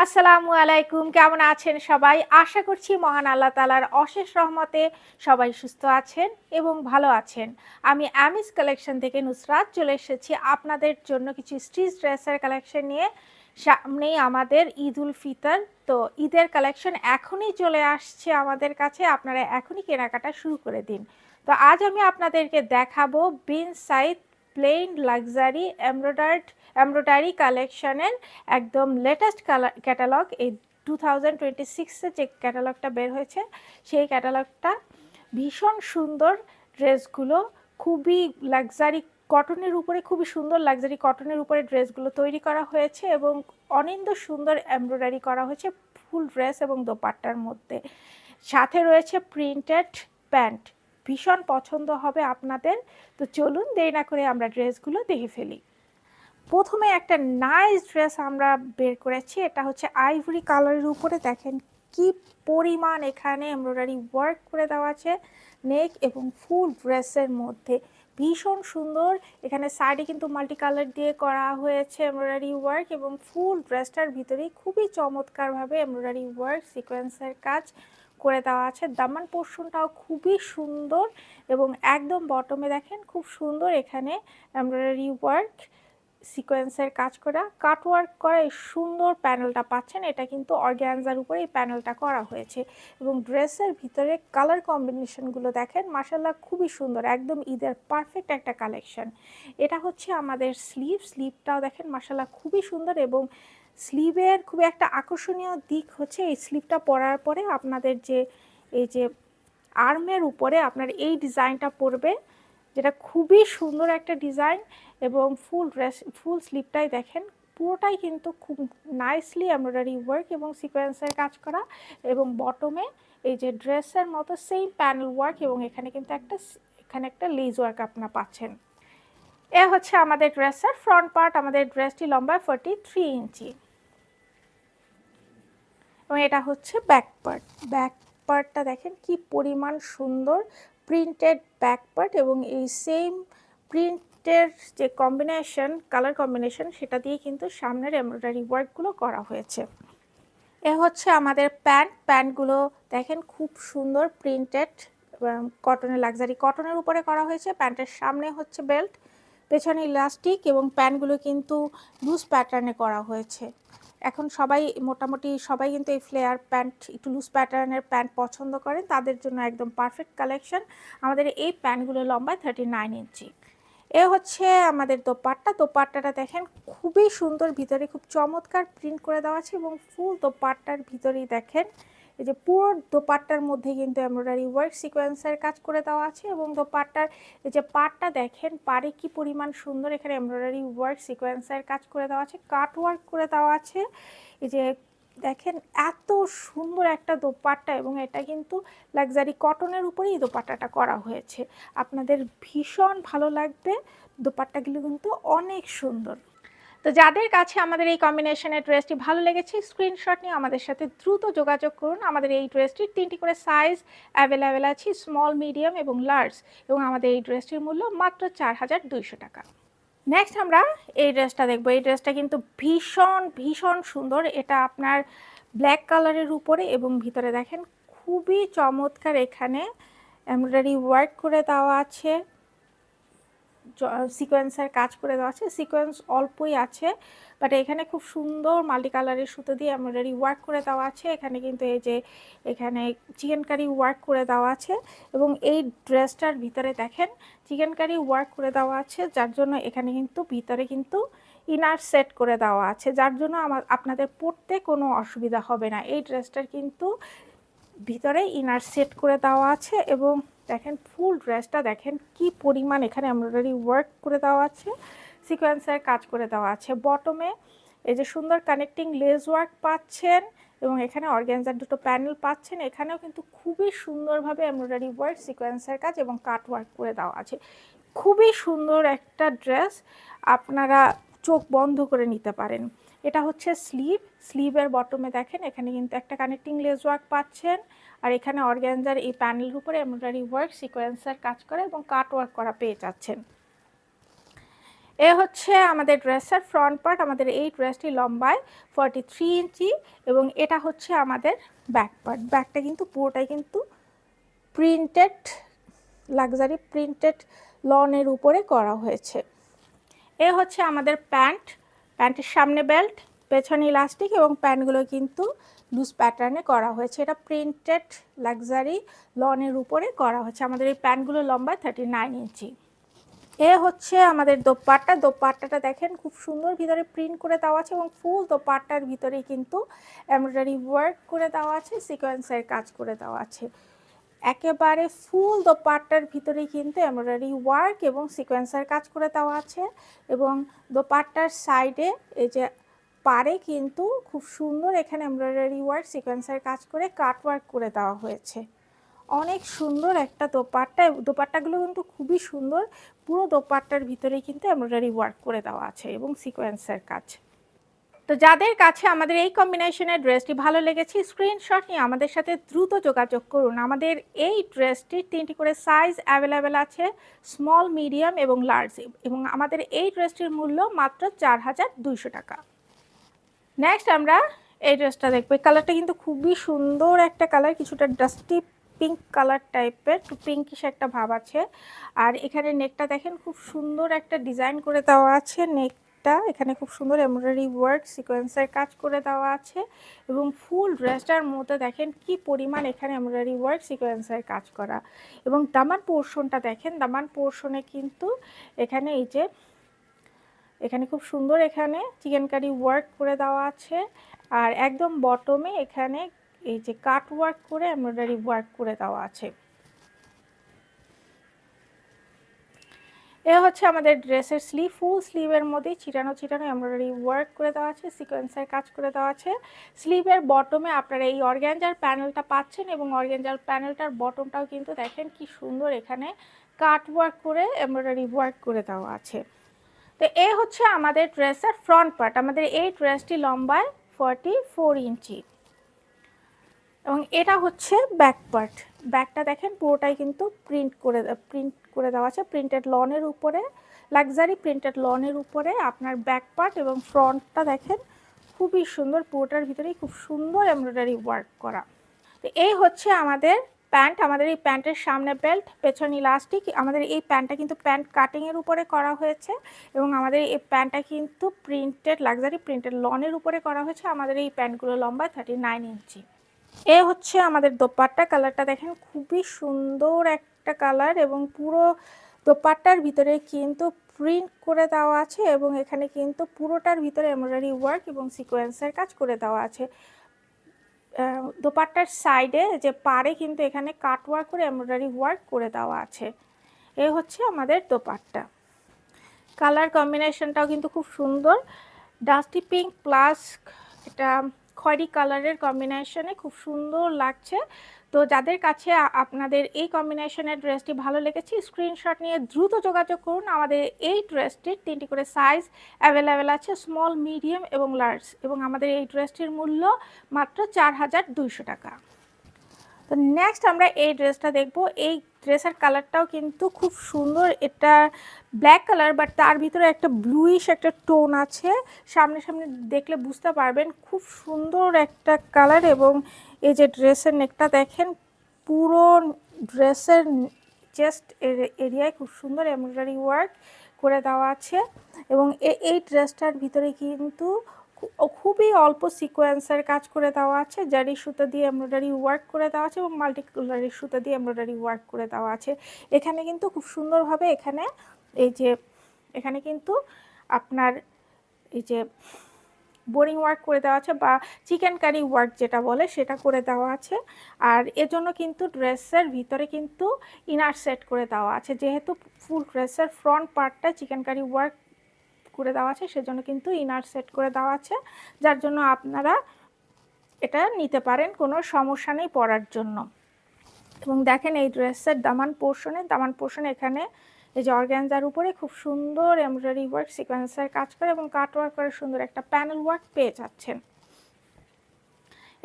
আসসালামু আলাইকুম, কেমন আছেন সবাই? আশা করছি মহান আল্লাহ তাআলার অশেষ রহমতে সবাই সুস্থ আছেন এবং ভালো আছেন। আমি অ্যামিস কালেকশন থেকে নুসরাত চলে এসেছি আপনাদের জন্য কিছু স্টিচ ড্রেসের কালেকশন নিয়ে। সামনেই আমাদের ঈদ উল ফিতর, তো ঈদের কালেকশন এখনই চলে আসছে আমাদের কাছে, আপনারা এখনই কেনাকাটা শুরু করে দিন। তো আজ আমি আপনাদেরকে দেখাবো বিন সাইদ প্লেন লাক্সারি এমব্রয়ডারি কালেকশনের একদম লেটেস্ট ক্যাটালগ। এই 2026-এ যে ক্যাটালগটা বের হয়েছে সেই ক্যাটালগটা ভীষণ সুন্দর। ড্রেসগুলো খুবই লাক্সারি কটনের উপরে, খুবই সুন্দর লাক্সারি কটনের উপরে ড্রেসগুলো তৈরি করা হয়েছে এবং অনিন্দ সুন্দর এমব্রয়ডারি করা হয়েছে ফুল ড্রেস এবং দোপাট্টার মধ্যে। সাথে রয়েছে প্রিন্টেড প্যান্ট, ভীষণ পছন্দ হবে আপনাদের। তো চলুন দেরি না করে আমরা ড্রেসগুলো দেখে ফেলি। প্রথমে একটা নাইস ড্রেস আমরা বের করেছি, এটা হচ্ছে আইভরি কালারের উপরে। দেখেন কি পরিমাণ এখানে এমব্রয়ডারি ওয়ার্ক করে দেওয়া আছে নেক এবং ফুল ড্রেসের মধ্যে, ভীষণ সুন্দর। এখানে সাইডে কিন্তু মাল্টি কালার দিয়ে করা হয়েছে এমব্রয়ডারি ওয়ার্ক এবং ফুল ড্রেসটার ভিতরেই খুবই চমৎকারভাবে এমব্রয়ডারি ওয়ার্ক সিকোয়েন্সের কাজ করে দেওয়া আছে। দামান পোর্শনটাও খুবই সুন্দর এবং একদম বটমে দেখেন খুব সুন্দর এখানে এমব্রয়ডারি ওয়ার্ক সিকোয়েন্সের কাজ করা, কাটওয়ার্ক করা এই সুন্দর প্যানেলটা পাচ্ছেন। এটা কিন্তু অর্গ্যানজার উপরে এই প্যানেলটা করা হয়েছে এবং ড্রেসের ভিতরে কালার কম্বিনেশনগুলো দেখেন মাশাআল্লাহ খুবই সুন্দর, একদম ঈদের পারফেক্ট একটা কালেকশন। এটা হচ্ছে আমাদের স্লিভটাও দেখেন মাশাআল্লাহ খুবই সুন্দর এবং স্লিভের খুবই একটা আকর্ষণীয় দিক হচ্ছে এই স্লিভটা পরার পরে আপনাদের যে এই যে আর্মের উপরে আপনার এই ডিজাইনটা পড়বে, যেটা খুবই সুন্দর একটা ডিজাইন এবং ফুল স্লিভটাই দেখেন পুরোটাই কিন্তু খুব নাইসলি এমব্রয়ডারি ওয়ার্ক এবং সিকোয়েন্সের কাজ করা এবং বটমে এই যে ড্রেসের মতো সেম প্যানেল ওয়ার্ক এবং এখানে কিন্তু একটা লেজ ওয়ার্ক আপনারা পাচ্ছেন। এ হচ্ছে আমাদের ড্রেসের ফ্রন্ট পার্ট। আমাদের ড্রেসটি লম্বা 43 ইঞ্চি এবং এটা হচ্ছে ব্যাক পার্টটা দেখেন কি পরিমাণ সুন্দর প্রিন্টেড ব্যাক পার্ট এবং এই সেম প্রিন্টের যে কম্বিনেশন কালার কম্বিনেশন সেটা দিয়ে কিন্তু সামনের এমব্রয়ডারি ওয়ার্কগুলো করা হয়েছে। এ হচ্ছে আমাদের প্যান্টগুলো দেখেন খুব সুন্দর প্রিন্টেড কটনের লাক্সারি কটনের উপরে করা হয়েছে। প্যান্টের সামনে হচ্ছে বেল্ট, পেছনে ইলাস্টিক এবং প্যান্টগুলো কিন্তু লুজ প্যাটার্নে করা হয়েছে। এখন মোটামুটি সবাই কিন্তু এই ফ্লেয়ার প্যান্ট, একটু লুজ প্যাটার্নের প্যান্ট পছন্দ করেন, তাদের জন্য একদম পারফেক্ট কালেকশন। আমাদের এই প্যান্টগুলো লম্বা 39 ইঞ্চি। এ হচ্ছে আমাদের দোপাট্টাটা দেখেন খুবই সুন্দর, ভিতরে খুব চমৎকার প্রিন্ট করে দেওয়া আছে এবং ফুল দোপাট্টার ভিতরেই দেখেন এই যে পুরো দোপাট্টার মধ্যে কিন্তু এমব্রয়ডারি ওয়ার্ক সিকোয়েন্সের কাজ করে দেওয়া আছে এবং দোপাট্টার এই যে পাটটা দেখেন পাড়ে কি পরিমাণ সুন্দর এখানে এমব্রয়ডারি ওয়ার্ক সিকোয়েন্সের কাজ করে দেওয়া আছে, কাট ওয়ার্ক করে দেওয়া আছে। এই যে দেখেন এত সুন্দর একটা দোপাট্টা এবং এটা কিন্তু লাক্সারি কটনের উপরেই দোপাট্টাটা করা হয়েছে, আপনাদের ভীষণ ভালো লাগবে। দোপাট্টাগুলো কিন্তু অনেক সুন্দর। তো যাদের কাছে আমাদের এই কম্বিনেশনের ড্রেসটি ভালো লেগেছে স্ক্রিনশট নিয়ে আমাদের সাথে দ্রুত যোগাযোগ করুন। আমাদের এই ড্রেসটির 3টি করে সাইজ অ্যাভেলেবেল আছে, স্মল, মিডিয়াম এবং লার্জ, এবং আমাদের এই ড্রেসটির মূল্য মাত্র 4200 টাকা। নেক্সট আমরা এই ড্রেসটা দেখব। এই ড্রেসটা কিন্তু ভীষণ সুন্দর। এটা আপনার ব্ল্যাক কালারের উপরে এবং ভিতরে দেখেন খুবই চমৎকার এখানে এমব্রয়ডারি ওয়ার্ক করে দেওয়া আছে, সিকোয়েন্সের কাজ করে দেওয়া আছে। সিকোয়েন্স অল্পই আছে বাট এখানে খুব সুন্দর মাল্টি কালারের সুতো দিয়ে এমব্রয়ডারি ওয়ার্ক করে দেওয়া আছে। এখানে কিন্তু এই যে এখানে চিকেনকারি ওয়ার্ক করে দেওয়া আছে এবং এই ড্রেসটার ভিতরে দেখেন চিকেনকারি ওয়ার্ক করে দেওয়া আছে, যার জন্য এখানে কিন্তু ভিতরে কিন্তু ইনার সেট করে দেওয়া আছে, যার জন্য আপনাদের পরতে কোনো অসুবিধা হবে না। এই ড্রেসটার কিন্তু ভিতরে ইনার সেট করে দেওয়া আছে এবং দেখেন ফুল ড্রেসটা দেখেন কি পরিমাণ এখানে এমব্রয়ডারি ওয়ার্ক করে দেওয়া আছে, সিকোয়েন্সের কাজ করে দেওয়া আছে। বটমে এই যে সুন্দর কানেক্টিং লেস ওয়ার্ক পাচ্ছেন এবং এখানে অর্গানজার দুটো প্যানেল পাচ্ছেন। এখানেও কিন্তু খুবই সুন্দরভাবে এমব্রয়ডারি ওয়ার্ক সিকোয়েন্সের কাজ এবং কাট ওয়ার্ক করে দেওয়া আছে। খুবই সুন্দর একটা ড্রেস, আপনারা চোখ বন্ধ করে নিতে পারেন। এটা হচ্ছে স্লিভের বটমে দেখেন এখানে কিন্তু একটা কানেক্টিং লেস ওয়ার্ক পাচ্ছেন আর এখানে অর্গানজার এই প্যানেলের উপরে এমব্রয়ডারি ওয়ার্ক সিকোয়েন্সের কাজ করে এবং কাট ওয়ার্ক করা পেয়ে যাচ্ছেন। এ হচ্ছে আমাদের ড্রেসের ফ্রন্ট পার্ট। আমাদের এই ড্রেসটি লম্বায় 43 ইঞ্চি এবং এটা হচ্ছে আমাদের ব্যাক পার্ট। ব্যাকটা কিন্তু পুরোটাই কিন্তু প্রিন্টেড, লাক্সারি প্রিন্টেড লনের উপরে করা হয়েছে। এ হচ্ছে আমাদের প্যান্ট। প্যান্টের সামনে বেল্ট, পেছনে ইলাস্টিক এবং প্যান্টগুলো কিন্তু লুজ প্যাটার্নে করা হয়েছে। এটা প্রিন্টেড লাক্সারি লনের উপরে করা হয়েছে। আমাদের এই প্যান্টগুলো লম্বা 39 ইঞ্চি। এ হচ্ছে আমাদের দোপাট্টা। দোপাট্টাটা দেখেন খুব সুন্দর ভিতরে প্রিন্ট করে দেওয়া আছে এবং ফুল দোপাট্টার ভিতরে কিন্তু এমব্রয়ডারি ওয়ার্ক করে দেওয়া আছে, সিকোয়েন্সের কাজ করে দেওয়া আছে। একেবারে ফুল দোপাট্টার ভিতরে কিন্তু এমব্রয়ডারি ওয়ার্ক এবং সিকোয়েন্সের কাজ করে দেওয়া আছে এবং দোপাট্টার সাইডে এই যে পারে কিন্তু খুব সুন্দর এখানে এমব্রয়ডারি ওয়ার্ক সিকোয়েন্সের কাজ করে কাট ওয়ার্ক করে দেওয়া হয়েছে। অনেক সুন্দর একটা দোপাট্টা। দোপাট্টাগুলো কিন্তু খুবই সুন্দর। পুরো দোপাট্টার ভিতরে কিন্তু এমব্রয়ডারি ওয়ার্ক করে দেওয়া আছে এবং সিকোয়েন্সের কাজ। তো যাদের কাছে আমাদের এই কম্বিনেশনের ড্রেসটি ভালো লেগেছে স্ক্রিনশট নিয়ে আমাদের সাথে দ্রুত যোগাযোগ করুন। আমাদের এই ড্রেসটির 3টি করে সাইজ অ্যাভেলেবেল আছে, স্মল, মিডিয়াম এবং লার্জ, এবং আমাদের এই ড্রেসটির মূল্য মাত্র 4200 টাকা। নেক্সট আমরা এই ড্রেসটা দেখবো। এই কালারটা কিন্তু খুবই সুন্দর একটা কালার, কিছুটা ডাস্টি পিঙ্ক কালার টাইপের, একটু পিঙ্কিশ একটা ভাব আছে। আর এখানে নেকটা দেখেন খুব সুন্দর একটা ডিজাইন করে দেওয়া আছে। নেকটা এখানে খুব সুন্দর এমব্রয়ডারি ওয়ার্ক সিকোয়েন্সের কাজ করে দেওয়া আছে এবং ফুল ড্রেসটার মধ্যে দেখেন কি পরিমাণ এখানে এমব্রয়ডারি ওয়ার্ক সিকোয়েন্সের কাজ করা। এবং দামান পোর্শনটা দেখেন, দামান পোর্শনে কিন্তু এখানে এই যে এখানে খুব সুন্দর এখানে চিকেনকারি ওয়ার্ক করে দেওয়া আছে আর একদম বটমে এখানে এই যে কাট ওয়ার্ক করে এমব্রয়ডারি ওয়ার্ক করে দেওয়া আছে। এ হচ্ছে আমাদের ড্রেসের স্লিভ। ফুল স্লিভের মধ্যে ছিটানো ছিটানো এমব্রয়ডারি ওয়ার্ক করে দেওয়া আছে, সিকোয়েন্সের কাজ করে দেওয়া আছে। স্লিভের বটমে আপনারা এই অর্গ্যানজার প্যানেলটা পাচ্ছেন এবং অর্গ্যানজার প্যানেলটার বটমটাও কিন্তু দেখেন কি সুন্দর এখানে কাট ওয়ার্ক করে এমব্রয়ডারি ওয়ার্ক করে দেওয়া আছে। তো এই হচ্ছে আমাদের ড্রেসের ফ্রন্ট পার্ট। আমাদের এই ড্রেসটি লম্বায় 44 ইঞ্চি এবং এটা হচ্ছে ব্যাক পার্ট। ব্যাকটা দেখেন পুরোটাই কিন্তু প্রিন্ট করে দেওয়া আছে প্রিন্টেড লনের উপরে, লাক্সারি প্রিন্টেড লনের উপরে আপনার ব্যাক পার্ট এবং ফ্রন্টটা দেখেন খুবই সুন্দর, পুরোটার ভিতরেই খুব সুন্দর এমব্রয়ডারি ওয়ার্ক করা। তো এই হচ্ছে আমাদের প্যান্ট। আমাদের এই প্যান্টের সামনে বেল্ট, পেছনে ইলাস্টিক। আমাদের এই প্যান্টটা কিন্তু প্যান্ট কাটিংয়ের উপরে করা হয়েছে এবং আমাদের এই প্যান্টটা কিন্তু প্রিন্টেড লাক্সারি প্রিন্টেড লনের উপরে করা হয়েছে। আমাদের এই প্যান্টগুলো লম্বা 39 ইঞ্চি। এ হচ্ছে আমাদের দোপাট্টা। কালারটা দেখেন খুবই সুন্দর একটা কালার এবং পুরো দোপাট্টার ভিতরে কিন্তু প্রিন্ট করে দেওয়া আছে এবং এখানে কিন্তু পুরোটার ভিতরে এমব্রয়ডারি ওয়ার্ক এবং সিকোয়েন্সের কাজ করে দেওয়া আছে। দোপাট্টার সাইডে যে পারে কিন্তু এখানে কাট ওয়ার্ক করে এমব্রয়ডারি ওয়ার্ক করে দেওয়া আছে। এ হচ্ছে আমাদের দোপাট্টা। কালার কম্বিনেশনটাও কিন্তু খুব সুন্দর, ডাস্টি পিঙ্ক প্লাস এটা খয়েরি কালারের কম্বিনেশনে খুব সুন্দর লাগছে। তো যাদের কাছে আপনাদের এই কম্বিনেশনের ড্রেসটি ভালো লেগেছে স্ক্রিনশট নিয়ে দ্রুত যোগাযোগ করুন। আমাদের এই ড্রেসটির 3টি করে সাইজ অ্যাভেলেবেল আছে, স্মল, মিডিয়াম এবং লার্জ, এবং আমাদের এই ড্রেসটির মূল্য মাত্র 4200 টাকা। তো নেক্সট আমরা এই ড্রেসটা দেখব। এই ড্রেসের কালারটাও কিন্তু খুব সুন্দর। এটা ব্ল্যাক কালার বাট তার ভিতরে একটা ব্লুইশ একটা টোন আছে, সামনে সামনে দেখলে বুঝতে পারবেন। খুব সুন্দর একটা কালার এবং এই যে ড্রেসের নেকটা দেখেন পুরো ড্রেসের চেস্ট এরিয়ায় খুব সুন্দর এমব্রয়ডারি ওয়ার্ক করে দেওয়া আছে এবং এই ড্রেসটার ভিতরে কিন্তু খুবই অল্প সিকোয়েন্সের কাজ করে দেওয়া আছে, জারি সুতো দিয়ে এমব্রয়ডারি ওয়ার্ক করে দেওয়া আছে এবং মাল্টি কালারের সুতো দিয়ে এমব্রয়ডারি ওয়ার্ক করে দেওয়া আছে। এখানে কিন্তু খুব সুন্দরভাবে এখানে এই যে এখানে কিন্তু আপনার এই যে বোরিং ওয়ার্ক করে দেওয়া আছে বা চিকেন কারি ওয়ার্ক যেটা বলে সেটা করে দেওয়া আছে। আর এজন্য কিন্তু ড্রেসের ভিতরে কিন্তু ইনার সেট করে দেওয়া আছে, যেহেতু ফুল ড্রেসের ফ্রন্ট পার্টটা চিকেন কারি ওয়ার্ক করে দেওয়া আছে সেজন্য কিন্তু ইনার সেট করে দেওয়া আছে, যার জন্য আপনারা এটা নিতে পারেন, কোনো সমস্যা নেই পরার জন্য। এবং দেখেন এই ড্রেসের দামান পোর্শনে এখানে এই যে অর্গ্যানজার উপরে খুব সুন্দর এমব্রয়ডারি ওয়ার্ক সিকোয়েন্সের কাজ করে এবং কাট ওয়ার্ক করে সুন্দর একটা প্যানেল ওয়ার্ক পেয়ে যাচ্ছেন।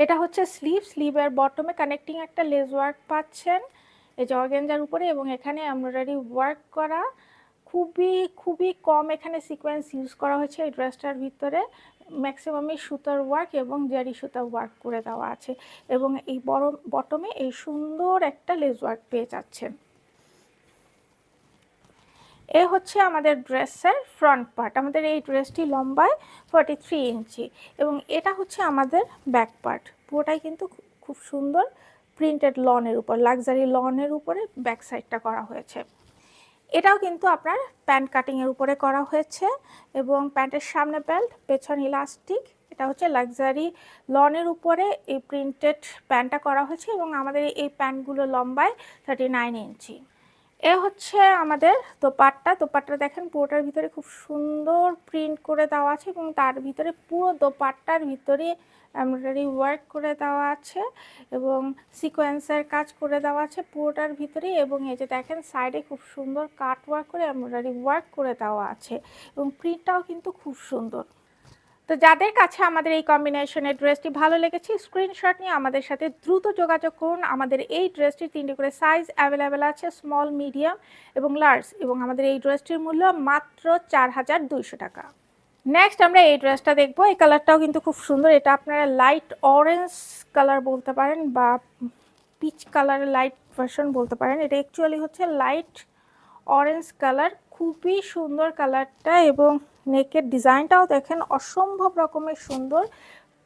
এটা হচ্ছে স্লিভের বটমে কানেক্টিং একটা লেস ওয়ার্ক পাচ্ছেন এই যে অর্গ্যানজার উপরে এবং এখানে এমব্রয়ডারি ওয়ার্ক করা খুবই খুবই কম এখানে সিকোয়েন্স ইউজ করা হয়েছে এই ড্রেসটার ভিতরে। ম্যাক্সিমামই সুতার ওয়ার্ক এবং জারি সুতার ওয়ার্ক করে দেওয়া আছে, এবং এই বটমে এই সুন্দর একটা লেস ওয়ার্ক পেয়ে যাচ্ছেন। এ হচ্ছে আমাদের ড্রেসের ফ্রন্ট পার্ট। আমাদের এই ড্রেসটি লম্বায় 43 ইঞ্চি, এবং এটা হচ্ছে আমাদের ব্যাক পার্ট। পুরোটাই কিন্তু খুব সুন্দর প্রিন্টেড লনের উপর, লাক্সারি লনের উপরে ব্যাক সাইডটা করা হয়েছে। এটাও কিন্তু আপনার প্যান্ট কাটিংয়ের উপরে করা হয়েছে, এবং প্যান্টের সামনে বেল্ট, পেছন ইলাস্টিক। এটা হচ্ছে লাক্সারি লনের উপরে এই প্রিন্টেড প্যান্টটা করা হয়েছে, এবং আমাদের এই প্যান্টগুলো লম্বায় 39 ইঞ্চি। এ হচ্ছে আমাদের দোপাট্টা দেখেন পুরোটার ভিতরে খুব সুন্দর প্রিন্ট করে দেওয়া আছে, এবং তার ভিতরে পুরো দোপাট্টার ভিতরে এমব্রয়ডারি ওয়ার্ক করে দেওয়া আছে এবং সিকোয়েন্সের কাজ করে দেওয়া আছে পুরোটার ভিতরে। এবং এই যে দেখেন সাইডে খুব সুন্দর কাট ওয়ার্ক করে এমব্রয়ডারি ওয়ার্ক করে দেওয়া আছে, এবং প্রিন্টটাও কিন্তু খুব সুন্দর। তো যাদের কাছে আমাদের এই কম্বিনেশনের ড্রেসটি ভালো লেগেছে, স্ক্রিনশট নিয়ে আমাদের সাথে দ্রুত যোগাযোগ করুন। আমাদের এই ড্রেসটির 3টি করে সাইজ অ্যাভেলেবেল আছে, স্মল, মিডিয়াম এবং লার্জ, এবং আমাদের এই ড্রেসটির মূল্য মাত্র 4200 টাকা। নেক্সট আমরা এই ড্রেসটা দেখবো। এই কালারটাও কিন্তু খুব সুন্দর। এটা আপনারা লাইট অরেঞ্জ কালার বলতে পারেন বা পিচ কালারের লাইট ভার্সন বলতে পারেন। এটা অ্যাকচুয়ালি হচ্ছে লাইট অরেঞ্জ কালার, খুবই সুন্দর কালারটা, এবং নেকের ডিজাইনটাও দেখেন অসম্ভব রকমের সুন্দর।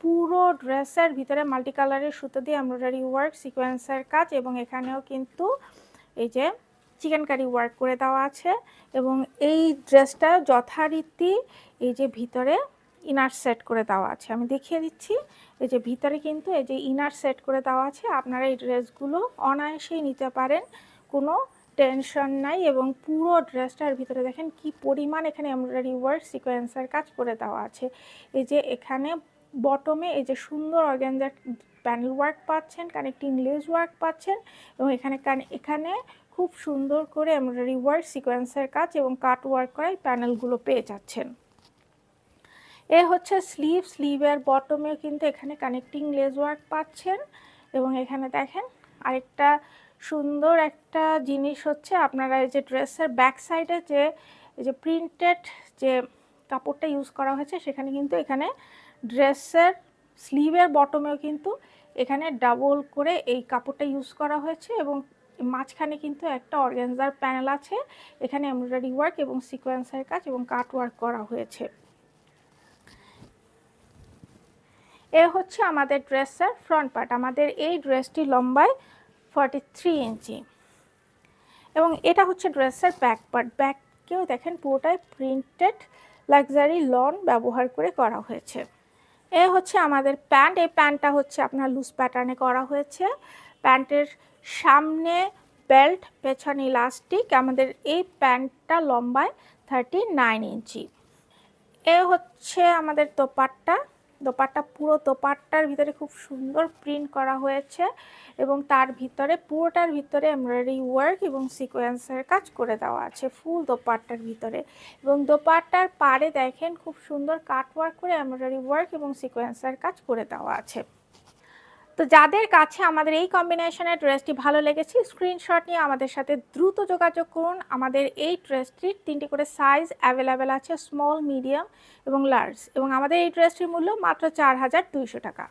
পুরো ড্রেসের ভিতরে মাল্টি কালারের সুতো দিয়ে এমব্রয়ডারি ওয়ার্ক, সিকোয়েন্সের কাজ, এবং এখানেও কিন্তু এই যে চিকেন কারি ওয়ার্ক করে দেওয়া আছে। এবং এই ড্রেসটা যথারীতি এই যে ভিতরে ইনার সেট করে দেওয়া আছে, আমি দেখিয়ে দিচ্ছি। এই যে ভিতরে কিন্তু এই যে ইনার সেট করে দেওয়া আছে। আপনারা এই ড্রেসগুলো অনায়াসেই নিতে পারেন, কোনো টেনশন নাই। এবং পুরো ড্রেসটার ভিতরে দেখেন কি পরিমাণ এখানে এমব্রয়ডারি ওয়ার্ক, সিকোয়েন্সের কাজ করে দেওয়া আছে। এই যে এখানে বটমে এই যে সুন্দর অর্গানজার প্যানেল ওয়ার্ক পাচ্ছেন, কানেক্টিং লেস ওয়ার্ক পাচ্ছেন, এবং এখানে খুব সুন্দর করে এমব্রয়ডারি ওয়ার্ক, সিকোয়েন্সের কাজ এবং কাট ওয়ার্ক করা এই প্যানেলগুলো পেয়ে যাচ্ছেন। এ হচ্ছে স্লিভের বটমেও কিন্তু এখানে কানেক্টিং লেস ওয়ার্ক পাচ্ছেন। এবং এখানে দেখেন আরেকটা সুন্দর একটা জিনিস হচ্ছে, আপনারা এই যে ড্রেসের ব্যাক সাইডে যে এই যে প্রিন্টেড যে কাপড়টা ইউজ করা হয়েছে, সেখানে কিন্তু এখানে ড্রেসের স্লিভের বটমেও কিন্তু এখানে ডাবল করে এই কাপড়টা ইউজ করা হয়েছে, এবং মাঝখানে কিন্তু একটা অর্গানজার প্যানেল আছে। এখানে এমব্রয়ডারি ওয়ার্ক এবং সিকোয়েন্সের কাজ এবং কাট ওয়ার্ক করা হয়েছে। এ হচ্ছে আমাদের ড্রেসের ফ্রন্ট পার্ট। আমাদের এই ড্রেসটি লম্বায় 43 ইঞ্চি, এবং এটা হচ্ছে ড্রেসের ব্যাক পার্ট। ব্যাককেও দেখেন পুরোটাই প্রিন্টেড লাক্সারি লন ব্যবহার করে করা হয়েছে। এ হচ্ছে আমাদের প্যান্ট। এই প্যান্টটা হচ্ছে আপনার লুজ প্যাটার্নে করা হয়েছে। প্যান্টের সামনে বেল্ট, পেছনে ইলাস্টিক। আমাদের এই প্যান্টটা লম্বায় 39 ইঞ্চি। এ হচ্ছে আমাদের দোপাট্টা পুরো দোপাট্টার ভিতরে খুব সুন্দর প্রিন্ট করা হয়েছে, এবং তার ভিতরে পুরোটার ভিতরে এমব্রয়ডারি ওয়ার্ক এবং সিকোয়েন্সের কাজ করে দেওয়া আছে ফুল দোপাট্টার ভিতরে। এবং দোপাট্টার পাড়ে দেখেন খুব সুন্দর কাট ওয়ার্ক করে এমব্রয়ডারি ওয়ার্ক এবং সিকোয়েন্সের কাজ করে দেওয়া আছে। তো যাদের কাছে আমাদের এই কম্বিনেশনের ড্রেসটি ভালো লেগেছে, স্ক্রিনশট নিয়ে আমাদের সাথে দ্রুত যোগাযোগ করুন। আমাদের এই ড্রেসটির 3টি করে সাইজ অ্যাভেলেবেল আছে, স্মল, মিডিয়াম এবং লার্জ, এবং আমাদের এই ড্রেসটির মূল্য মাত্র 4200 টাকা।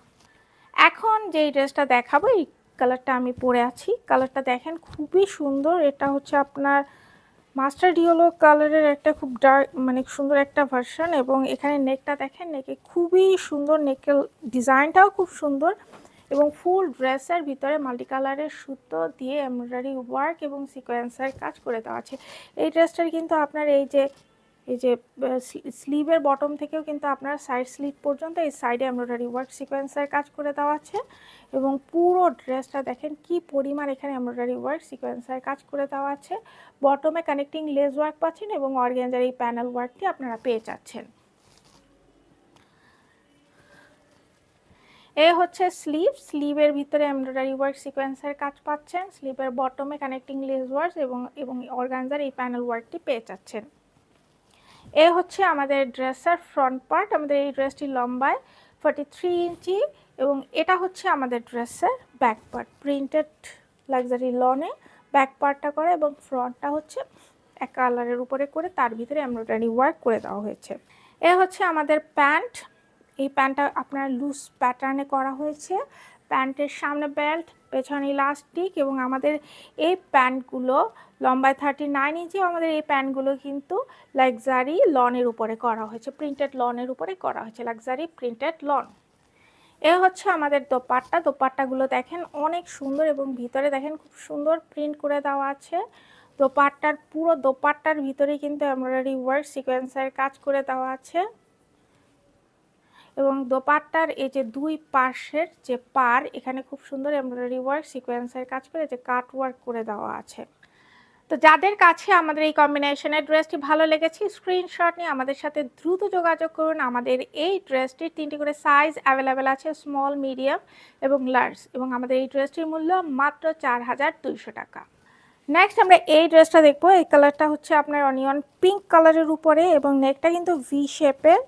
এখন যেই ড্রেসটা দেখাবো, এই কালারটা আমি পরে আছি। কালারটা দেখেন খুবই সুন্দর। এটা হচ্ছে আপনার মাস্টার্ড ইয়েলো কালারের একটা খুব ডার্ক মানে সুন্দর একটা ভার্সন, এবং এখানে নেকটা দেখেন, নেকে খুবই সুন্দর, নেকের ডিজাইনটাও খুব সুন্দর, এবং ফুল ড্রেসের ভিতরে মাল্টি কালারের সুতো দিয়ে এমব্রয়ডারি ওয়ার্ক এবং সিকোয়েন্সের কাজ করে দেওয়া আছে। এই ড্রেসটার কিন্তু আপনার এই যে স্লিভের বটম থেকেও কিন্তু আপনার সাইড স্লিভ পর্যন্ত এই সাইডে এমব্রয়ডারি ওয়ার্ক, সিকোয়েন্সের কাজ করে দেওয়া আছে, এবং পুরো ড্রেসটা দেখেন কি পরিমাণ এখানে এমব্রয়ডারি ওয়ার্ক, সিকোয়েন্সের কাজ করে দেওয়া আছে। বটমে কানেক্টিং লেস ওয়ার্ক পাচ্ছেন, এবং অর্গানজার এই প্যানেল ওয়ার্কটি আপনারা পেয়ে যাচ্ছেন। এ হচ্ছে স্লিভের ভিতরে এমব্রয়ডারি ওয়ার্ক, সিকোয়েন্সের কাজ পাচ্ছেন। স্লিভের বটমে কানেক্টিং লেস ওয়ার্ক এবং অর্গানজার এই প্যানেল ওয়ার্কটি পেয়ে যাচ্ছেন। এ হচ্ছে আমাদের ড্রেসের ফ্রন্ট পার্ট। আমাদের এই ড্রেসটি লম্বায় 43 ইঞ্চি, এবং এটা হচ্ছে আমাদের ড্রেসের ব্যাক পার্ট। প্রিন্টেড লাক্সারি লনে ব্যাক পার্টটা করে, এবং ফ্রন্টটা হচ্ছে এক কালারের উপরে করে তার ভিতরে এমব্রয়ডারি ওয়ার্ক করে দেওয়া হয়েছে। এ হচ্ছে আমাদের প্যান্ট। এই প্যান্টটা আপনার লুজ প্যাটার্নে করা হয়েছে। প্যান্টের সামনে বেল্ট, পেছনে ইলাস্টিক এবং আমাদের এই প্যান্টগুলো লম্বায় 39 ইঞ্চি। আমাদের এই প্যান্টগুলো কিন্তু লাক্সারি লনের উপরে করা হয়েছে, প্রিন্টেড লনের উপরে করা হয়েছে, লাক্সারি প্রিন্টেড লন। এ হচ্ছে আমাদের দোপাট্টা। দোপাট্টাগুলো দেখেন অনেক সুন্দর এবং ভিতরে দেখেন খুব সুন্দর প্রিন্ট করে দেওয়া আছে। দোপাট্টার পুরো দোপাট্টার ভিতরে কিন্তু এমব্রয়ডারি ওয়ার্ক সিকোয়েন্সের কাজ করে দেওয়া আছে এবং দোপাট্টার এই যে দুই পাশের যে পার এখানে খুব সুন্দর এমব্রয়ডারি ওয়ার্ক সিকোয়েন্সের কাজ করে যে কাট ওয়ার্ক করে দেওয়া আছে। তো যাদের কাছে আমাদের এই কম্বিনেশনের ড্রেসটি ভালো লেগেছে স্ক্রিনশট নিয়ে আমাদের সাথে দ্রুত যোগাযোগ করুন। আমাদের এই ড্রেসটির 3টি করে সাইজ অ্যাভেলেবেল আছে, স্মল, মিডিয়াম এবং লার্জ, এবং আমাদের এই ড্রেসটির মূল্য মাত্র 4200 টাকা। নেক্সট আমরা এই ড্রেসটা দেখবো। এই কালারটা হচ্ছে আপনার অনিয়ন পিঙ্ক কালারের উপরে এবং নেকটা কিন্তু ভি শেপের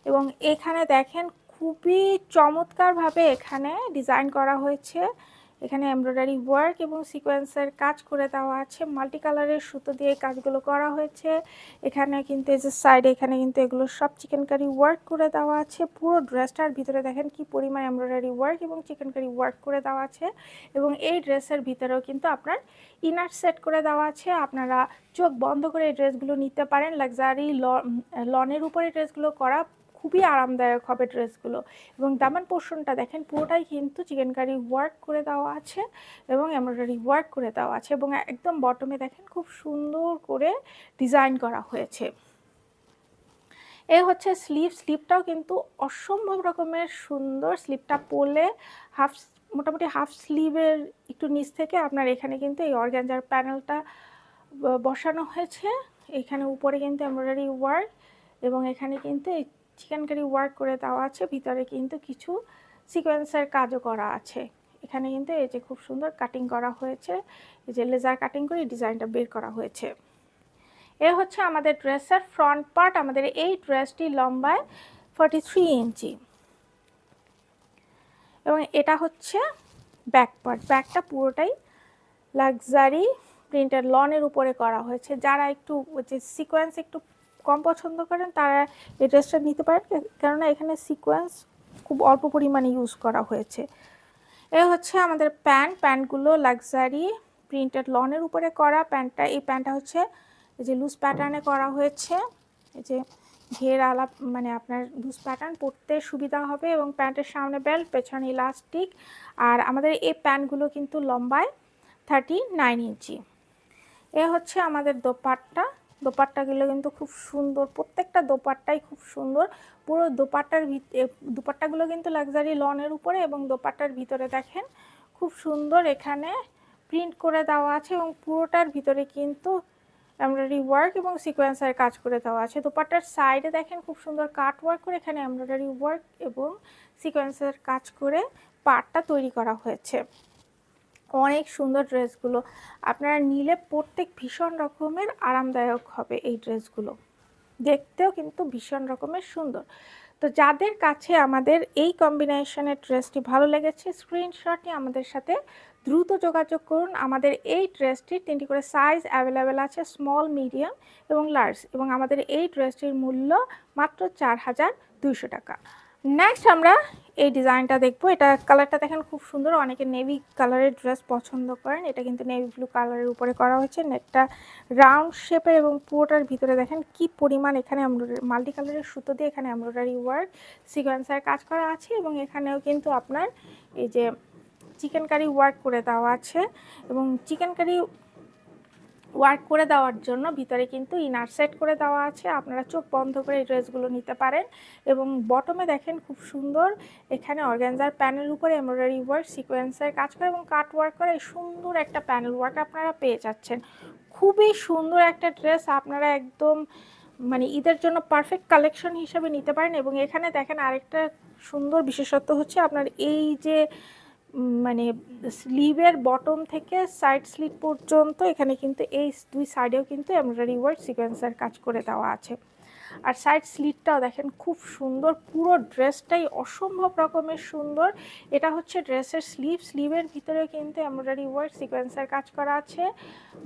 এবং এখানে দেখেন খুবই চমৎকারভাবে এখানে ডিজাইন করা হয়েছে। এখানে এমব্রয়ডারি ওয়ার্ক এবং সিকোয়েন্সের কাজ করে দেওয়া আছে, মাল্টি কালারের সুতো দিয়ে কাজগুলো করা হয়েছে। এখানে কিন্তু এই যে সাইডে এখানে কিন্তু এগুলো সব চিকেনকারি ওয়ার্ক করে দেওয়া আছে। পুরো ড্রেসটার ভিতরে দেখেন কি পরিমাণ এমব্রয়ডারি ওয়ার্ক এবং চিকেনকারি ওয়ার্ক করে দেওয়া আছে এবং এই ড্রেসের ভিতরেও কিন্তু আপনার ইনার সেট করে দেওয়া আছে। আপনারা চোখ বন্ধ করে এই ড্রেসগুলো নিতে পারেন। লাক্সারি লনের উপরে ড্রেসগুলো করা, খুবই আরামদায়ক হবে ড্রেসগুলো। এবং দামান পোর্শনটা দেখেন পুরোটাই কিন্তু চিকেনকারি ওয়ার্ক করে দেওয়া আছে এবং এমব্রয়ডারি ওয়ার্ক করে দেওয়া আছে এবং একদম বটমে দেখেন খুব সুন্দর করে ডিজাইন করা হয়েছে। এ হচ্ছে স্লিভ। স্লিভটাও কিন্তু অসম্ভব রকমের সুন্দর। স্লিভটা পরলে মোটামুটি হাফ স্লিভের একটু নিচ থেকে আপনার এখানে কিন্তু এই অর্গানজার প্যানেলটা বসানো হয়েছে। এখানে উপরে কিন্তু এমব্রয়ডারি ওয়ার্ক এবং এখানে কিন্তু এই চিকেনকারি ওয়ার্ক করে দেওয়া আছে। ভিতরে কিন্তু কিছু সিকোয়েন্সের কাজও করা আছে। এখানে কিন্তু এই যে খুব সুন্দর কাটিং করা হয়েছে, এই যে লেজার কাটিং করে ডিজাইনটা বের করা হয়েছে। এ হচ্ছে আমাদের ড্রেসের ফ্রন্ট পার্ট। আমাদের এই ড্রেসটি লম্বায় 43 ইঞ্চি এবং এটা হচ্ছে ব্যাক পার্ট। ব্যাকটা পুরোটাই লাক্সারি প্রিন্টেড লনের উপরে করা হয়েছে। যারা একটু যে সিকোয়েন্স একটু কম পছন্দ করেন তারা এই ড্রেসটা নিতে পারেন, কেননা এখানে সিকোয়েন্স খুব অল্প পরিমাণে ইউজ করা হয়েছে। এ হচ্ছে আমাদের প্যান্টগুলো লাক্সারি প্রিন্টেড লনের উপরে করা। এই প্যান্টটা হচ্ছে এই যে লুজ প্যাটার্নে করা হয়েছে, এই যে ঘের আলাপ মানে আপনার লুজ প্যাটার্ন পরতে সুবিধা হবে এবং প্যান্টের সামনে বেল্ট, পেছনে ইলাস্টিক। আর আমাদের এই প্যান্টগুলো কিন্তু লম্বায় 39 ইঞ্চি। এ হচ্ছে আমাদের দোপাট্টাগুলো কিন্তু খুব সুন্দর, প্রত্যেকটা দোপাট্টাই খুব সুন্দর। পুরো দোপাট্টাগুলো কিন্তু লাক্সারি লনের উপরে এবং দোপাট্টার ভিতরে দেখেন খুব সুন্দর এখানে প্রিন্ট করে দেওয়া আছে এবং পুরোটার ভিতরে কিন্তু এমব্রয়ডারি ওয়ার্ক এবং সিকোয়েন্সের কাজ করে দেওয়া আছে। দোপাট্টার সাইডে দেখেন খুব সুন্দর কাট ওয়ার্ক করে এখানে এমব্রয়ডারি ওয়ার্ক এবং সিকোয়েন্সের কাজ করে পার্টটা তৈরি করা হয়েছে। অনেক সুন্দর ড্রেসগুলো, আপনারা নিলে প্রত্যেক ভীষণ রকমের আরামদায়ক হবে। এই ড্রেসগুলো দেখতেও কিন্তু ভীষণ রকমের সুন্দর। তো যাদের কাছে আমাদের এই কম্বিনেশনের ড্রেসটি ভালো লেগেছে স্ক্রিনশট নিয়ে আমাদের সাথে দ্রুত যোগাযোগ করুন। আমাদের এই ড্রেসটির 3টি করে সাইজ অ্যাভেলেবেল আছে, স্মল, মিডিয়াম এবং লার্জ, এবং আমাদের এই ড্রেসটির মূল্য মাত্র 4200 টাকা। নেক্সট আমরা এই ডিজাইনটা দেখবো। এটা কালারটা দেখেন খুব সুন্দর। অনেকে নেভি কালারের ড্রেস পছন্দ করেন, এটা কিন্তু নেভি ব্লু কালারের উপরে করা হয়েছে। নেকটা রাউন্ড শেপের এবং পুরোটার ভিতরে দেখেন কি পরিমাণ এখানে মাল্টি কালারের সুতো দিয়ে এখানে এমব্রয়ডারি ওয়ার্ক সিকোয়েন্সের কাজ করা আছে এবং এখানেও কিন্তু আপনার এই যে চিকেনকারি ওয়ার্ক করে দেওয়া আছে এবং চিকেনকারি ওয়ার্ক করে দেওয়ার জন্য ভিতরে কিন্তু ইনার সেট করে দেওয়া আছে। আপনারা চোখ বন্ধ করে এই ড্রেসগুলো নিতে পারেন এবং বটমে দেখেন খুব সুন্দর এখানে অর্গানজার প্যানেল উপরে এমব্রয়ডারি ওয়ার্ক সিকোয়েন্সের কাজ করে এবং কাট ওয়ার্ক করে সুন্দর একটা প্যানেল ওয়ার্ক আপনারা পেয়ে যাচ্ছেন। খুবই সুন্দর একটা ড্রেস, আপনারা একদম মানে ঈদের জন্য পারফেক্ট কালেকশন হিসেবে নিতে পারেন। এবং এখানে দেখেন আরেকটা সুন্দর বিশেষত্ব হচ্ছে আপনার এই যে মানে স্লিভের বটম থেকে সাইড স্লিভ পর্যন্ত এখানে কিন্তু এই দুই সাইডেও কিন্তু এমব্রয়ডারি ওয়ার্ক সিকোয়েন্সের কাজ করে দেওয়া আছে। আর সাইড স্লিটটাও দেখেন খুব সুন্দর, পুরো ড্রেসটাই অসম্ভব রকমের সুন্দর। এটা হচ্ছে ড্রেসের স্লিভের ভিতরে কিন্তু এমব্রয়ডারি ওয়ার্ক সিকোয়েন্সের কাজ করা আছে।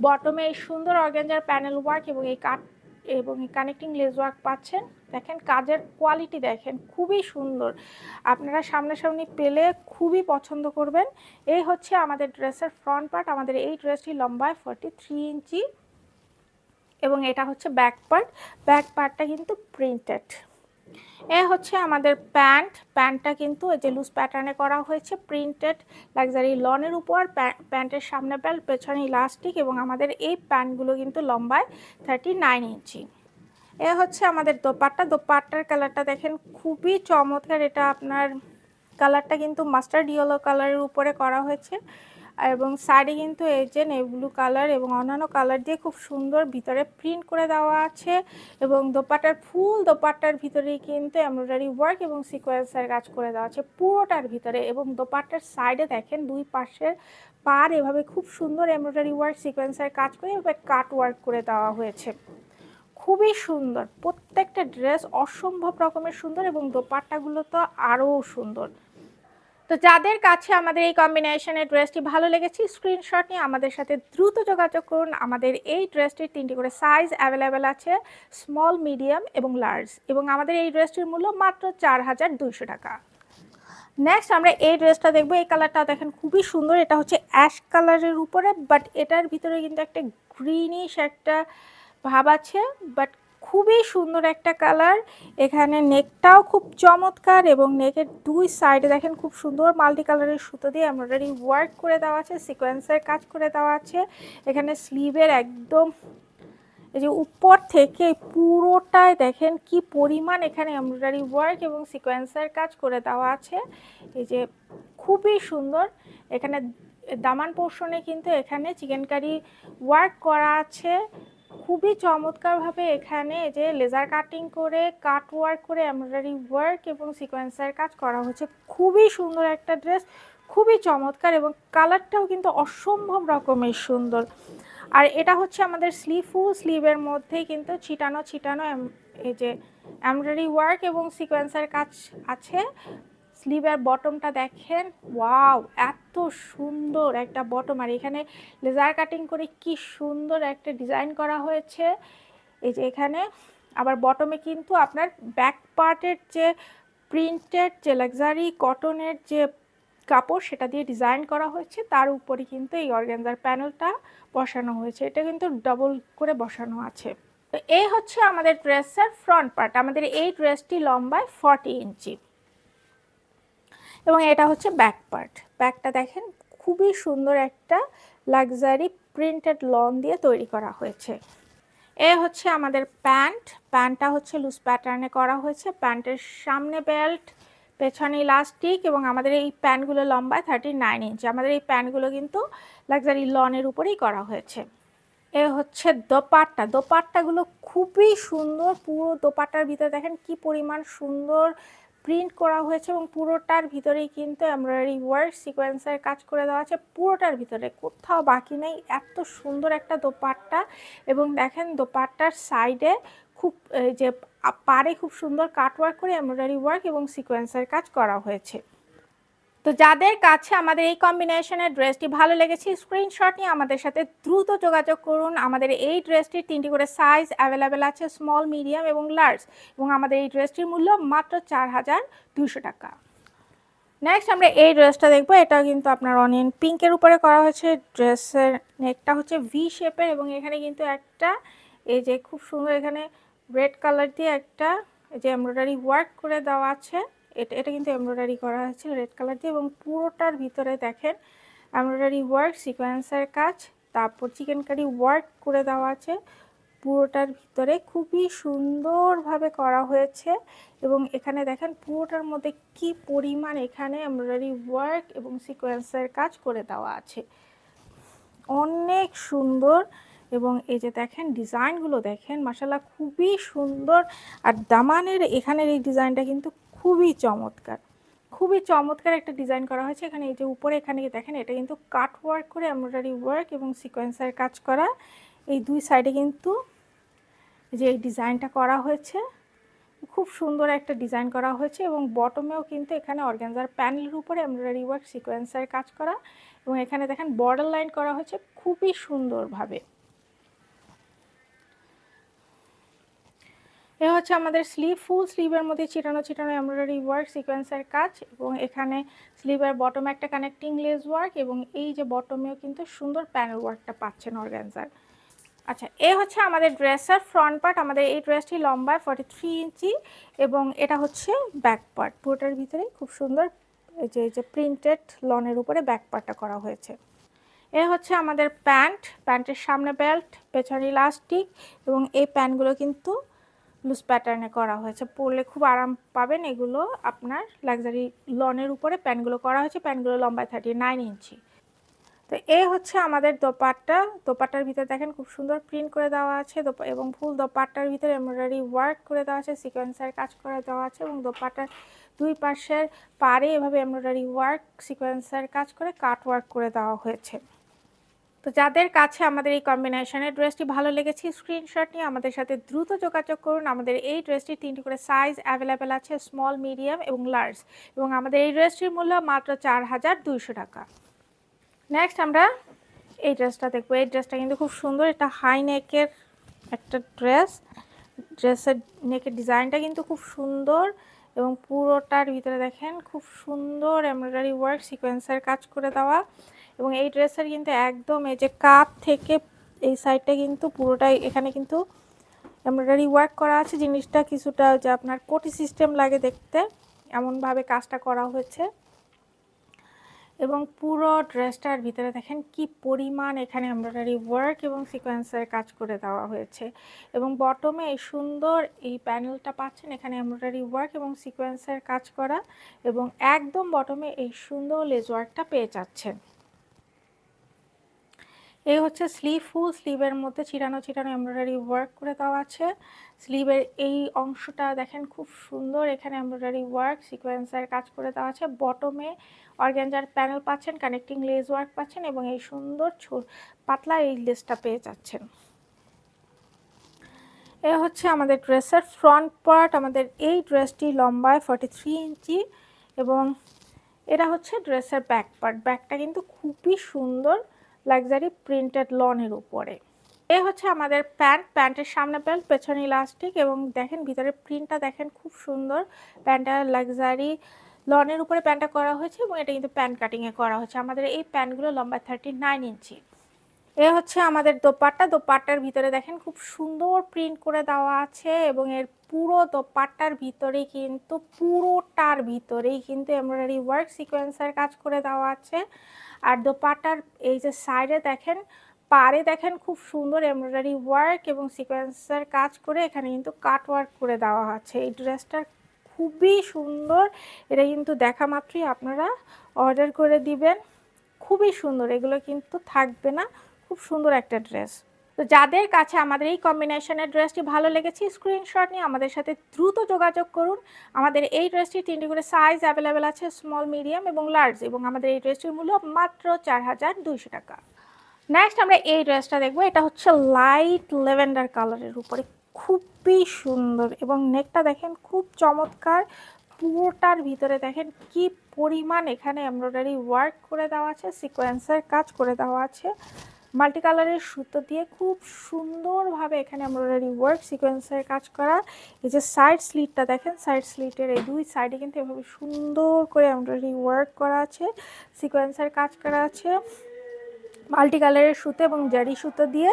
বটমে এই সুন্দর অর্গানজার প্যানেল ওয়ার্ক এবং এই কানেক্টিং লেস ওয়ার্ক পাচ্ছেন। দেখেন কাজের কোয়ালিটি দেখেন, খুবই সুন্দর। আপনারা সামনাসামনি পেলে খুবই পছন্দ করবেন। এই হচ্ছে আমাদের ড্রেসের ফ্রন্ট পার্ট। আমাদের এই ড্রেসটি লম্বায় 43 ইঞ্চি এবং এটা হচ্ছে ব্যাক পার্টটা কিন্তু প্রিন্টেড। এ হচ্ছে আমাদের প্যান্টটা কিন্তু এই যে লুজ প্যাটার্নে করা হয়েছে, প্রিন্টেড লাক্সারি লনের উপর। প্যান্টের সামনে বেল্ট, পেছনে ইলাস্টিক এবং আমাদের এই প্যান্টগুলো কিন্তু লম্বায় 39 ইঞ্চি। এ হচ্ছে আমাদের দোপাট্টার কালারটা দেখেন খুবই চমৎকার। এটা আপনার কালারটা কিন্তু মাস্টার্ড ইয়েলো কালারের উপরে করা হয়েছে এবং সাইডে কিন্তু এই যে নেভি ব্লু কালার এবং অন্যান্য কালার দিয়ে খুব সুন্দর ভিতরে প্রিন্ট করে দেওয়া আছে এবং দোপাট্টার ভিতরেই কিন্তু এমব্রয়ডারি ওয়ার্ক এবং সিকোয়েন্সের কাজ করে দেওয়া আছে পুরোটার ভিতরে। এবং দোপাট্টার সাইডে দেখেন দুই পাশের পার এভাবে খুব সুন্দর এমব্রয়ডারি ওয়ার্ক সিকোয়েন্সের কাজ করে এভাবে কাট ওয়ার্ক করে দেওয়া হয়েছে। খুবই সুন্দর, প্রত্যেকটা ড্রেস অসম্ভব রকমের সুন্দর এবং দোপাট্টাগুলো তো আরও সুন্দর। তো যাদের কাছে আমাদের এই কম্বিনেশনের ড্রেসটি ভালো লেগেছে স্ক্রিনশট নিয়ে আমাদের সাথে দ্রুত যোগাযোগ করুন। আমাদের এই ড্রেসটির 3টি করে সাইজ অ্যাভেলেবেল আছে, স্মল, মিডিয়াম এবং লার্জ, এবং আমাদের এই ড্রেসটির মূল্য মাত্র 4200 টাকা। নেক্সট আমরা এই ড্রেসটা দেখবো। এই কালারটা দেখেন খুবই সুন্দর। এটা হচ্ছে অ্যাশ কালারের উপরে, বাট এটার ভিতরে কিন্তু একটা গ্রিনিশ একটা ভাব আছে, বাট খুবই সুন্দর একটা কালার। এখানে নেকটাও খুব চমৎকার এবং নেকের দুই সাইডে দেখেন খুব সুন্দর মাল্টি কালারের সুতো দিয়ে এমব্রয়ডারি ওয়ার্ক করে দেওয়া আছে, সিকোয়েন্সের কাজ করে দেওয়া আছে। এখানে স্লিভের একদম এই যে উপর থেকে পুরোটায় দেখেন কি পরিমাণ এখানে এমব্রয়ডারি ওয়ার্ক এবং সিকোয়েন্সের কাজ করে দেওয়া আছে। এই যে খুবই সুন্দর। এখানে দামান পোর্শনে কিন্তু এখানে চিকেনকারি ওয়ার্ক করা আছে খুবই চমৎকারভাবে। এখানে যে লেজার কাটিং করে কাট ওয়ার্ক করে এমব্রয়ডারি ওয়ার্ক এবং সিকোয়েন্সের কাজ করা হচ্ছে। খুবই সুন্দর একটা ড্রেস, খুবই চমৎকার এবং কালারটাও কিন্তু অসম্ভব রকমের সুন্দর। আর এটা হচ্ছে আমাদের ফুল স্লিভের মধ্যেই কিন্তু ছিটানো এই যে এমব্রয়ডারি ওয়ার্ক এবং সিকোয়েন্সের কাজ আছে। স্লিভের বটমটা দেখেন, ওয়াও এত সুন্দর একটা বটম। আর এখানে লেজার কাটিং করে কি সুন্দর একটা ডিজাইন করা হয়েছে। এই যে এখানে আবার বটমে কিন্তু আপনার ব্যাক পার্টের যে প্রিন্টেড যে লাক্সারি কটনের যে কাপড় সেটা দিয়ে ডিজাইন করা হয়েছে, তার উপরে কিন্তু এই অর্গানজার প্যানেলটা বসানো হয়েছে। এটা কিন্তু ডাবল করে বসানো আছে। তো এই হচ্ছে আমাদের ড্রেসের ফ্রন্ট পার্ট। আমাদের এই ড্রেসটি লম্বায় 40 ইঞ্চি এবং এটা হচ্ছে ব্যাকটা দেখেন খুবই সুন্দর একটা লাক্সারি প্রিন্টেড লন দিয়ে তৈরি করা হয়েছে। এ হচ্ছে আমাদের প্যান্টটা হচ্ছে লুজ প্যাটার্নে করা হয়েছে। প্যান্টের সামনে বেল্ট, পেছনে ইলাস্টিক এবং আমাদের এই প্যান্টগুলো লম্বায় 39 ইঞ্চি। আমাদের এই প্যান্টগুলো কিন্তু লাক্সারি লনের উপরেই করা হয়েছে। এ হচ্ছে দোপাট্টাগুলো খুবই সুন্দর। পুরো দোপাট্টার ভিতরে দেখেন কি পরিমাণ সুন্দর প্রিন্ট করা হয়েছে এবং পুরোটার ভিতরেই কিন্তু এমব্রয়ডারি ওয়ার্ক সিকোয়েন্সের কাজ করে দেওয়া আছে পুরোটার ভিতরে, কোথাও বাকি নেই। এত সুন্দর একটা দোপাট্টা এবং দেখেন দোপাট্টার সাইডে খুব যে পাড়ে খুব সুন্দর কাটওয়ার্ক করে এমব্রয়ডারি ওয়ার্ক এবং সিকোয়েন্সের কাজ করা হয়েছে। তো যাদের কাছে আমাদের এই কম্বিনেশনের ড্রেসটি ভালো লেগেছে স্ক্রিনশট নিয়ে আমাদের সাথে দ্রুত যোগাযোগ করুন। আমাদের এই ড্রেসটির 3টি করে সাইজ অ্যাভেলেবেল আছে, স্মল, মিডিয়াম এবং লার্জ, এবং আমাদের এই ড্রেসটির মূল্য মাত্র 4200 টাকা। নেক্সট আমরা এই ড্রেসটা দেখবো। এটা কিন্তু আপনার অনিয়ন পিঙ্কের উপরে করা হয়েছে। ড্রেসের নেকটা হচ্ছে ভি শেপের এবং এখানে কিন্তু একটা এই যে খুব সুন্দর এখানে রেড কালার দিয়ে একটা যে এমব্রয়ডারি ওয়ার্ক করে দেওয়া আছে। এটা কিন্তু এমব্রয়ডারি করা হয়েছে রেড কালার দিয়ে এবং পুরোটার ভিতরে দেখেন এমব্রয়ডারি ওয়ার্ক সিকোয়েন্সের কাজ, তারপর চিকেনকারি ওয়ার্ক করে দেওয়া আছে পুরোটার ভিতরে, খুবই সুন্দরভাবে করা হয়েছে। এবং এখানে দেখেন পুরোটার মধ্যে কি পরিমাণ এখানে এমব্রয়ডারি ওয়ার্ক এবং সিকোয়েন্সের কাজ করে দেওয়া আছে, অনেক সুন্দর। এবং এই যে দেখেন ডিজাইনগুলো দেখেন মাশাআল্লাহ খুবই সুন্দর। আর দামানের এখানের এই ডিজাইনটা কিন্তু খুবই চমৎকার একটা ডিজাইন করা হয়েছে। এখানে এই যে উপরে এখানে দেখেন এটা কিন্তু কাট ওয়ার্ক করে এমব্রয়ডারি ওয়ার্ক এবং সিকোয়েন্সের কাজ করা। এই দুই সাইডে কিন্তু যে এই ডিজাইনটা করা হয়েছে খুব সুন্দর একটা ডিজাইন করা হয়েছে এবং বটমেও কিন্তু এখানে অর্গানজার প্যানেলের উপরে এমব্রয়ডারি ওয়ার্ক সিকোয়েন্সের কাজ করা এবং এখানে দেখেন বর্ডার লাইন করা হয়েছে খুবই সুন্দরভাবে। এ হচ্ছে আমাদের স্লিভ, ফুল স্লিভের মধ্যে ছিটানো ছিটানো এমব্রয়ডারি ওয়ার্ক সিকোয়েন্সের কাজ এবং এখানে স্লিভের বটমে একটা কানেক্টিং লেস ওয়ার্ক এবং এই যে বটমেও কিন্তু সুন্দর প্যানেল ওয়ার্কটা পাচ্ছেন অর্গানজার। আচ্ছা, এ হচ্ছে আমাদের ড্রেসের ফ্রন্ট পার্ট। আমাদের এই ড্রেসটি লম্বায় 43 ইঞ্চি এবং এটা হচ্ছে ব্যাক পার্ট। পুরোটার ভিতরে খুব সুন্দর এই যে প্রিন্টেড লনের উপরে ব্যাক পার্টটা করা হয়েছে। এ হচ্ছে আমাদের প্যান্ট, প্যান্টের সামনে বেল্ট, পেছনে ইলাস্টিক এবং এই প্যান্টগুলো কিন্তু লুজ প্যাটার্নে করা হয়েছে, পরলে খুব আরাম পাবেন। এগুলো আপনার লাক্সারি লনের উপরে প্যান্টগুলো করা হয়েছে। প্যান্টগুলো লম্বায় 39 ইঞ্চি। তো এই হচ্ছে আমাদের দোপাট্টা। দোপাট্টার ভিতরে দেখেন খুব সুন্দর প্রিন্ট করে দেওয়া আছে এবং ফুল দোপাট্টার ভিতরে এমব্রয়ডারি ওয়ার্ক করে দেওয়া আছে, সিকোয়েন্সের কাজ করে দেওয়া আছে এবং দোপাট্টার দুই পাশের পাড়ে এভাবে এমব্রয়ডারি ওয়ার্ক সিকোয়েন্সের কাজ করে কাট ওয়ার্ক করে দেওয়া হয়েছে। তো যাদের কাছে আমাদের এই কম্বিনেশনের ড্রেসটি ভালো লেগেছে স্ক্রিনশট নিয়ে আমাদের সাথে দ্রুত যোগাযোগ করুন। আমাদের এই ড্রেসটির 3টি করে সাইজ অ্যাভেলেবেল আছে, স্মল, মিডিয়াম এবং লার্জ, এবং আমাদের এই ড্রেসটির মূল্য মাত্র 4200 টাকা। নেক্সট আমরা এই ড্রেসটা দেখবো। এই ড্রেসটা কিন্তু খুব সুন্দর, এটা হাই নেকের একটা ড্রেস। ড্রেসের নেকের ডিজাইনটা কিন্তু খুব সুন্দর এবং পুরোটার ভিতরে দেখেন খুব সুন্দর এমব্রয়ডারি ওয়ার্ক সিকোয়েন্সের কাজ করে দেওয়া এবং এই ড্রেসের কিন্তু একদম এই যে কাপ থেকে এই সাইডটা কিন্তু পুরোটাই এখানে কিন্তু এমব্রয়ডারি ওয়ার্ক করা আছে। জিনিসটা কিছুটা যে আপনার কোটি সিস্টেম লাগে দেখতে, এমনভাবে কাজটা করা হয়েছে এবং পুরো ড্রেসটার ভিতরে দেখেন কি পরিমাণ এখানে এমব্রয়ডারি ওয়ার্ক এবং সিকোয়েন্সের কাজ করে দেওয়া হয়েছে এবং বটমে এই সুন্দর এই প্যানেলটা পাচ্ছেন, এখানে এমব্রয়ডারি ওয়ার্ক এবং সিকোয়েন্সের কাজ করা এবং একদম বটমে এই সুন্দর লেস ওয়ার্কটা পেয়ে যাচ্ছেন। এই হচ্ছে স্লিভ, ফুল স্লিভের মধ্যে ছিটানো ছিটানো এমব্রয়ডারি ওয়ার্ক করে দেওয়া আছে। স্লিভের এই অংশটা দেখেন খুব সুন্দর, এখানে এমব্রয়ডারি ওয়ার্ক সিকোয়েন্সের কাজ করে দেওয়া আছে। বটমে অর্গানজার প্যানেল পাচ্ছেন, কানেক্টিং লেস ওয়ার্ক পাচ্ছেন এবং এই সুন্দর পাতলা এই লেসটা পেয়ে যাচ্ছেন। এ হচ্ছে আমাদের ড্রেসের ফ্রন্ট পার্ট। আমাদের এই ড্রেসটি লম্বায় 43 ইঞ্চি এবং এটা হচ্ছে ড্রেসের ব্যাক পার্ট। ব্যাকটা কিন্তু খুবই সুন্দর লাক্সারি প্রিন্টেড লনের উপরে। এ হচ্ছে আমাদের প্যান্ট, প্যান্টের সামনে বেল্ট, পেছনে ইলাস্টিক এবং দেখেন ভিতরে প্রিন্টটা দেখেন খুব সুন্দর। প্যান্টটা লাক্সারি লনের উপরে প্যান্টটা করা হয়েছে এবং এটা কিন্তু প্যান্ট কাটিংয়ে করা হয়েছে। আমাদের এই প্যান্টগুলো লম্বা 39 ইঞ্চি। এ হচ্ছে আমাদের দোপাট্টা। দোপাট্টার ভিতরে দেখেন খুব সুন্দর প্রিন্ট করে দেওয়া আছে এবং এর পুরো দোপাট্টার ভিতরেই কিন্তু পুরোটার ভিতরেই কিন্তু এমব্রয়ডারি ওয়ার্ক সিকোয়েন্সের কাজ করে দেওয়া আছে। আর দোপাট্টার এই যে সাইডে দেখেন পাড়ে দেখেন খুব সুন্দর এমব্রয়ডারি ওয়ার্ক এবং সিকোয়েন্সের কাজ করে এখানে কিন্তু কাট ওয়ার্ক করে দেওয়া আছে। এই ড্রেসটা খুবই সুন্দর, এটা কিন্তু দেখা মাত্রই আপনারা অর্ডার করে দিবেন। খুবই সুন্দর, এগুলো কিন্তু থাকবে না, খুব সুন্দর একটা ড্রেস। তো যাদের কাছে আমাদের এই কম্বিনেশনের ড্রেসটি ভালো লেগেছে স্ক্রিনশট নিয়ে আমাদের সাথে দ্রুত যোগাযোগ করুন। আমাদের এই ড্রেসটির 3টি করে সাইজ অ্যাভেলেবেল আছে, স্মল, মিডিয়াম এবং লার্জ, এবং আমাদের এই ড্রেসটির মূল্য মাত্র 4200 টাকা। নেক্সট আমরা এই ড্রেসটা দেখবো। এটা হচ্ছে লাইট ল্যাভেন্ডার কালারের উপরে, খুবই সুন্দর এবং নেকটা দেখেন খুব চমৎকার। পুরোটার ভিতরে দেখেন কি পরিমাণ এখানে এমব্রয়ডারি ওয়ার্ক করে দেওয়া আছে, সিকোয়েন্সের কাজ করে দেওয়া আছে। মাল্টি কালারের সুতো দিয়ে খুব সুন্দরভাবে এখানে এমব্রয়ডারি ওয়ার্ক সিকোয়েন্সের কাজ করা। এই যে সাইড স্লিটটা দেখেন, সাইড স্লিটের এই দুই সাইডে কিন্তু এভাবে সুন্দর করে এমব্রয়ডারি ওয়ার্ক করা আছে, সিকোয়েন্সের কাজ করা আছে মাল্টি কালারের সুতো এবং জারি সুতো দিয়ে।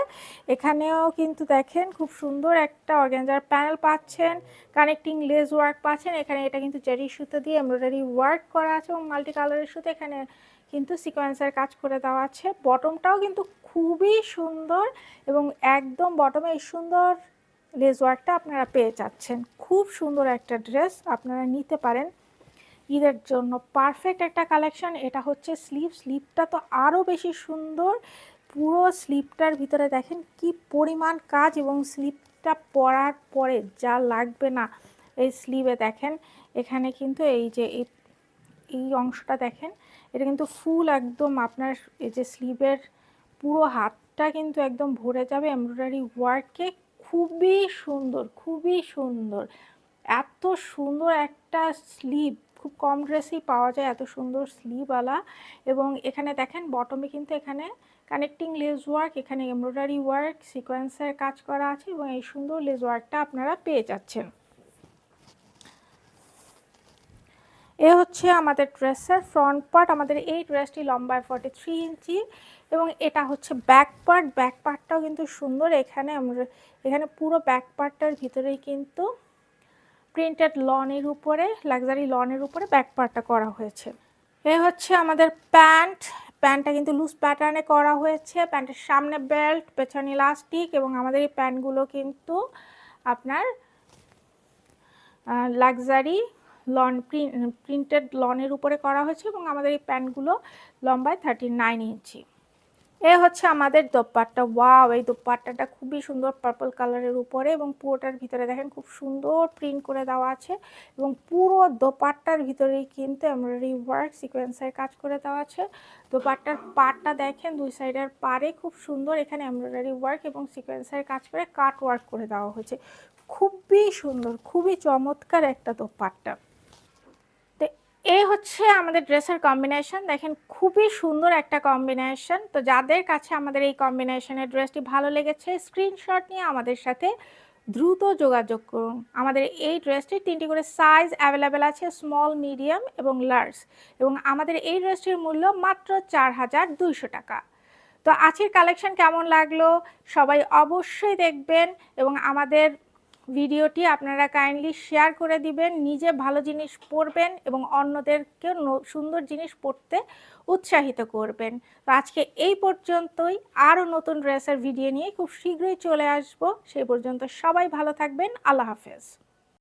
এখানেও কিন্তু দেখেন খুব সুন্দর একটা অর্গানজার প্যানেল পাচ্ছেন, কানেক্টিং লেস ওয়ার্ক পাচ্ছেন। এখানে এটা কিন্তু জারি সুতো দিয়ে এমব্রয়ডারি ওয়ার্ক করা আছে এবং মাল্টি কালারের সুতো এখানে কিন্তু সিকোয়েন্সের কাজ করে দেওয়া আছে। বটমটাও কিন্তু খুবই সুন্দর এবং একদম বটমে এই সুন্দর লেস ওয়ার্কটা আপনারা পেয়ে যাচ্ছেন। খুব সুন্দর একটা ড্রেস, আপনারা নিতে পারেন ঈদের জন্য পারফেক্ট একটা কালেকশন। এটা হচ্ছে স্লিভ, স্লিভটা তো আরও বেশি সুন্দর। পুরো স্লিভটার ভিতরে দেখেন কি পরিমাণ কাজ এবং স্লিভটা পরার পরে যা লাগবে না এই স্লিভে দেখেন। এখানে কিন্তু এই যে এই অংশটা দেখেন, এটা কিন্তু ফুল একদম আপনার এই যে স্লিভের পুরো হাতটা কিন্তু একদম ভরে যাবে এমব্রয়ডারি ওয়ার্কে। খুবই সুন্দর, খুবই সুন্দর, এত সুন্দর একটা স্লিভ, খুব কম ড্রেসেই পাওয়া যায় এত সুন্দর স্লিভওয়ালা। এবং এখানে দেখেন বটমে কিন্তু এখানে কানেক্টিং লেস ওয়ার্ক, এখানে এমব্রয়ডারি ওয়ার্ক, সিকোয়েন্সের কাজ করা আছে এবং এই সুন্দর লেস ওয়ার্কটা আপনারা পেয়ে যাচ্ছেন। এ হচ্ছে আমাদের ড্রেসের ফ্রন্ট পার্ট। আমাদের এই ড্রেসটি লম্বায় 43 ইঞ্চি এবং এটা হচ্ছে ব্যাক পার্ট। ব্যাক পার্টটাও কিন্তু সুন্দর। এখানে পুরো ব্যাক পার্টটার ভিতরেই কিন্তু প্রিন্টেড লনের উপরে, লাক্সারি লনের উপরে ব্যাক পার্টটা করা হয়েছে। এ হচ্ছে আমাদের প্যান্টটা কিন্তু লুজ প্যাটার্নে করা হয়েছে। প্যান্টের সামনে বেল্ট, পেছনে ইলাস্টিক এবং আমাদের এই প্যান্টগুলো কিন্তু আপনার লাক্সারি লন প্রিন্টেড লনের উপরে করা হয়েছে এবং আমাদের এই প্যান্টগুলো লম্বায় 39 ইঞ্চি। এ হচ্ছে আমাদের দোপাট্টা। ওয়াও, এই দোপাট্টাটা খুবই সুন্দর পার্পল কালারের উপরে এবং পুরোটার ভিতরে দেখেন খুব সুন্দর প্রিন্ট করে দেওয়া আছে এবং পুরো দোপাট্টার ভিতরেই কিন্তু এমব্রয়ডারি ওয়ার্ক, সিকোয়েন্সের কাজ করে দেওয়া আছে। দোপাট্টার পাড়টা দেখেন, দুই সাইডের পাড়ে খুব সুন্দর এখানে এমব্রয়ডারি ওয়ার্ক এবং সিকোয়েন্সের কাজ করে কাট ওয়ার্ক করে দেওয়া হয়েছে। খুবই সুন্দর, খুবই চমৎকার একটা দোপাট্টা। তো এই হচ্ছে আমাদের ড্রেসের কম্বিনেশন। দেখেন খুবই সুন্দর একটা কম্বিনেশন। তো যাদের কাছে আমাদের এই কম্বিনেশনের ড্রেসটি ভালো লেগেছে, স্ক্রিনশট নিয়ে আমাদের সাথে দ্রুত যোগাযোগ করুন। আমাদের এই ড্রেসটির 3টি করে সাইজ অ্যাভেলেবেল আছে, স্মল, মিডিয়াম এবং লার্জ, এবং আমাদের এই ড্রেসটির মূল্য মাত্র 4200 টাকা। তো আজকের কালেকশন কেমন লাগলো সবাই অবশ্যই দেখবেন এবং আমাদের ভিডিওটি আপনারা কাইন্ডলি শেয়ার করে দিবেন। নিজে ভালো জিনিস পরবেন এবং অন্যদেরকেও সুন্দর জিনিস পরতে উৎসাহিত করবেন। তো আজকে এই পর্যন্তই। আরও নতুন ড্রেসের ভিডিও নিয়ে খুব শীঘ্রই চলে আসব। সেই পর্যন্ত সবাই ভালো থাকবেন। আল্লাহ হাফেজ।